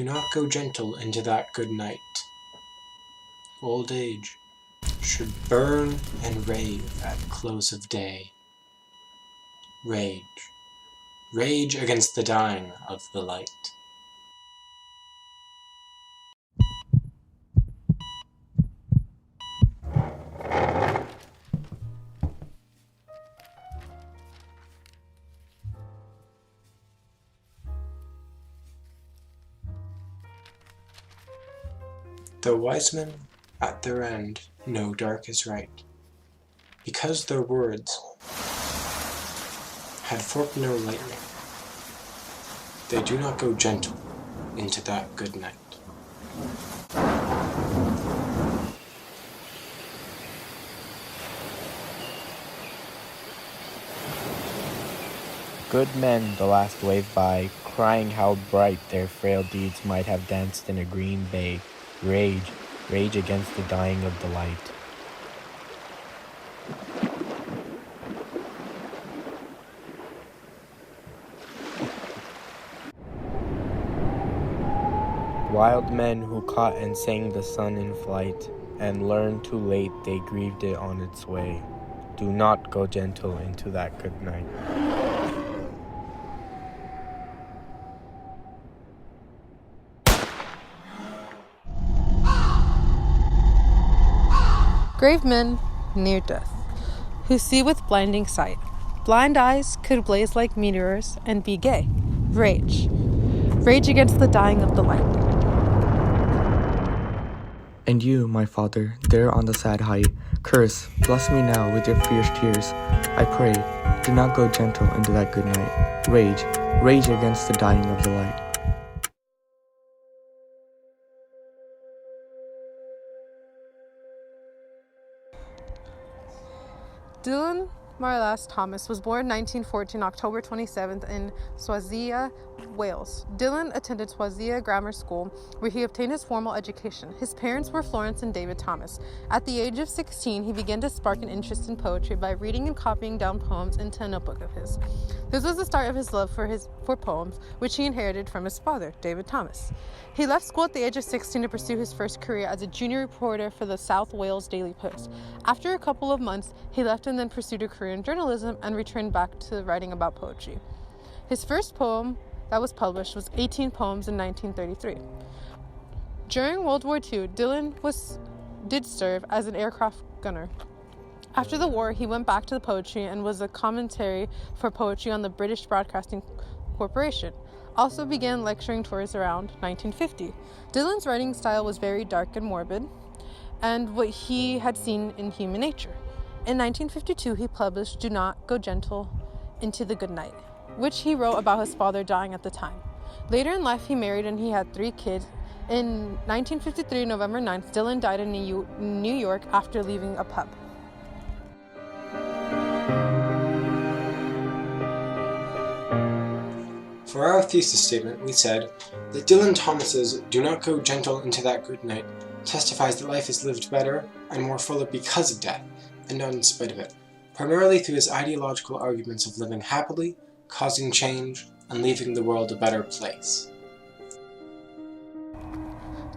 do not go gentle into that good night. Old age should burn and rave at close of day. Rage, rage against the dying of the light. The wise men at their end know dark is right, because their words had forked no lightning. They do not go gentle into that good night. Good men the last wave by, crying how bright their frail deeds might have danced in a green bay. Rage, rage against the dying of the light. Wild men who caught and sang the sun in flight, and learned too late they grieved it on its way. Do not go gentle into that good night. Grave men near death, who see with blinding sight. Blind eyes could blaze like meteors and be gay. Rage, rage against the dying of the light. And you, my father, there on the sad height, curse, bless me now with your fierce tears. I pray, do not go gentle into that good night. Rage, rage against the dying of the light. Dylan Marlas Thomas was born 1914, October 27th in Swansea, Wales. Dylan attended Swansea Grammar School, where he obtained his formal education. His parents were Florence and David Thomas. At the age of 16, he began to spark an interest in poetry by reading and copying down poems into a notebook of his. This was the start of his love for poems, which he inherited from his father, David Thomas. He left school at the age of 16 to pursue his first career as a junior reporter for the South Wales Daily Post. After a couple of months, he left and then pursued a career in journalism and returned back to writing about poetry. His first poem that was published was 18 Poems in 1933. During World War II, Dylan did serve as an aircraft gunner. After the war, he went back to the poetry and was a commentary for poetry on the British Broadcasting Corporation. Also began lecturing tours around 1950. Dylan's writing style was very dark and morbid, and what he had seen in human nature. In 1952, he published Do Not Go Gentle into the Good Night, which he wrote about his father dying at the time. Later in life, he married and he had 3 kids. In 1953, November 9th, Dylan died in New York after leaving a pub. For our thesis statement, we said that Dylan Thomas's Do Not Go Gentle into that good night testifies that life is lived better and more fully because of death, and not in spite of it, primarily through his ideological arguments of living happily, causing change, and leaving the world a better place.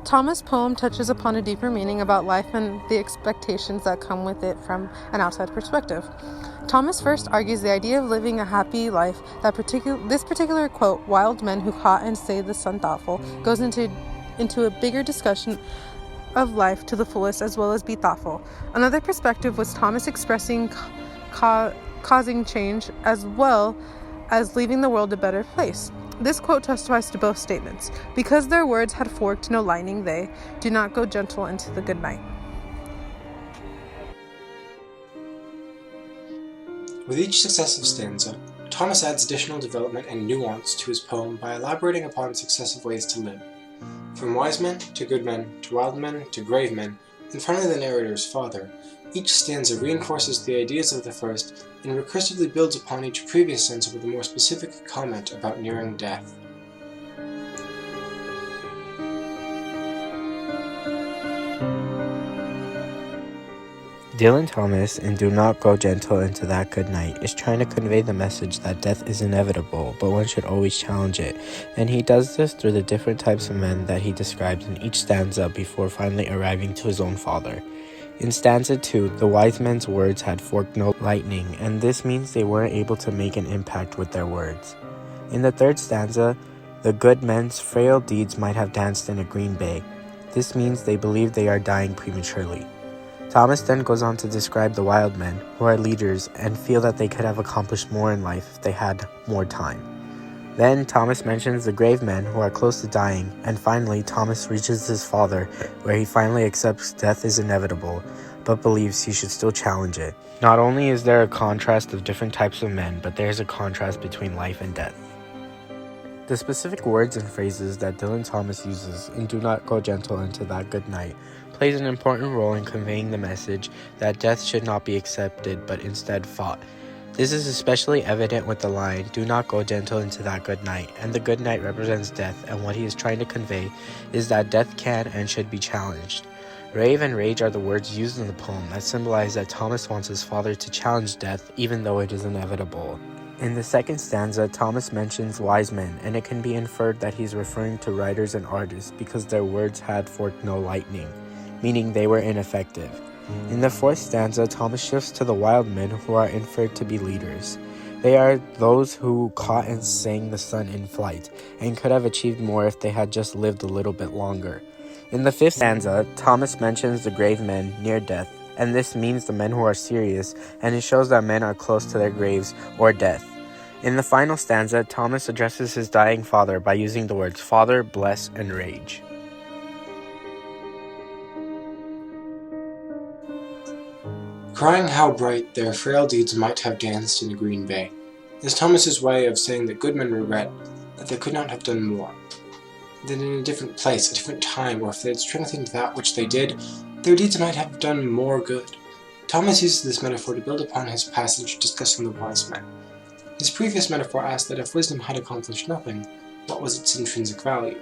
Thomas' poem touches upon a deeper meaning about life and the expectations that come with it from an outside perspective. Thomas first argues the idea of living a happy life. This particular quote, "Wild men who caught and say the sun thoughtful," goes into a bigger discussion of life to the fullest as well as be thoughtful. Another perspective was Thomas expressing causing change as well as leaving the world a better place. This quote testifies to both statements. Because their words had forked no lightning, they do not go gentle into the good night. With each successive stanza, Thomas adds additional development and nuance to his poem by elaborating upon successive ways to live. From wise men to good men to wild men to grave men, and finally the narrator's father, each stanza reinforces the ideas of the first and recursively builds upon each previous stanza with a more specific comment about nearing death. Dylan Thomas in Do Not Go Gentle Into That Good Night is trying to convey the message that death is inevitable, but one should always challenge it, and he does this through the different types of men that he describes in each stanza before finally arriving to his own father. In stanza 2, the wise men's words had forked no lightning, and this means they weren't able to make an impact with their words. In the third stanza, the good men's frail deeds might have danced in a green bay. This means they believe they are dying prematurely. Thomas then goes on to describe the wild men, who are leaders and feel that they could have accomplished more in life if they had more time. Then Thomas mentions the grave men who are close to dying, and finally Thomas reaches his father, where he finally accepts death is inevitable, but believes he should still challenge it. Not only is there a contrast of different types of men, but there is a contrast between life and death. The specific words and phrases that Dylan Thomas uses in Do Not Go Gentle Into That Good Night plays an important role in conveying the message that death should not be accepted but instead fought. This is especially evident with the line, "Do not go gentle into that good night," and the good night represents death, and what he is trying to convey is that death can and should be challenged. Rave and rage are the words used in the poem that symbolize that Thomas wants his father to challenge death even though it is inevitable. In the second stanza, Thomas mentions wise men, and it can be inferred that he's referring to writers and artists because their words had forked no lightning, meaning they were ineffective. In the fourth stanza, Thomas shifts to the wild men who are inferred to be leaders. They are those who caught and sang the sun in flight, and could have achieved more if they had just lived a little bit longer. In the fifth stanza, Thomas mentions the grave men near death, and this means the men who are serious, and it shows that men are close to their graves or death. In the final stanza, Thomas addresses his dying father by using the words Father, Bless, and Rage. Crying how bright their frail deeds might have danced in a green bay is Thomas's way of saying that good men regret that they could not have done more, that in a different place, a different time, or if they had strengthened that which they did, their deeds might have done more good. Thomas uses this metaphor to build upon his passage discussing the wise men. His previous metaphor asked that if wisdom had accomplished nothing, what was its intrinsic value?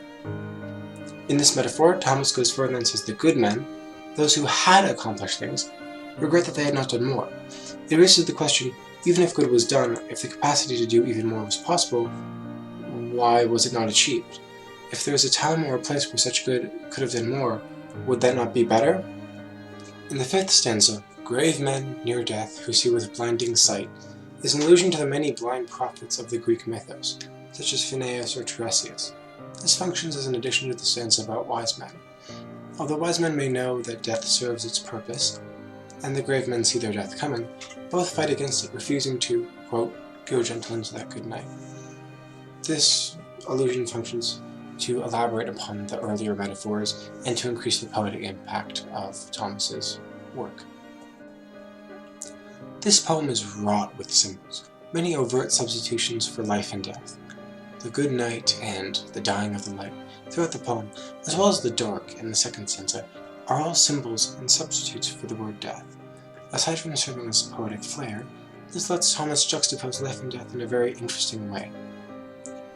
In this metaphor, Thomas goes further and says the good men, those who had accomplished things, regret that they had not done more. It raises the question, even if good was done, if the capacity to do even more was possible, why was it not achieved? If there was a time or a place where such good could have done more, would that not be better? In the fifth stanza, grave men near death who see with blinding sight is an allusion to the many blind prophets of the Greek mythos, such as Phineas or Tiresias. This functions as an addition to the stanza about wise men. Although wise men may know that death serves its purpose, and the grave men see their death coming, both fight against it, refusing to, quote, go gentle into that good night. This allusion functions to elaborate upon the earlier metaphors and to increase the poetic impact of Thomas's work. This poem is wrought with symbols, many overt substitutions for life and death. The good night and the dying of the light throughout the poem, as well as the dark in the second stanza, are all symbols and substitutes for the word death. Aside from serving as poetic flair, this lets Thomas juxtapose life and death in a very interesting way.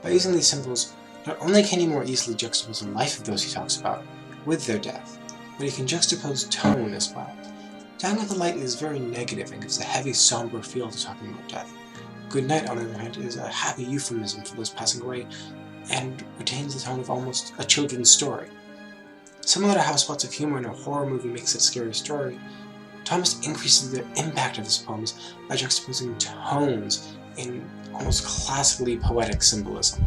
By using these symbols, not only can he more easily juxtapose the life of those he talks about with their death, but he can juxtapose tone as well. Dying of the light is very negative and gives a heavy, somber feel to talking about death. Good night, on the other hand, is a happy euphemism for those passing away and retains the tone of almost a children's story. Similar to how spots of humor in a horror movie makes it a scary story, Thomas increases the impact of his poems by juxtaposing tones in almost classically poetic symbolism.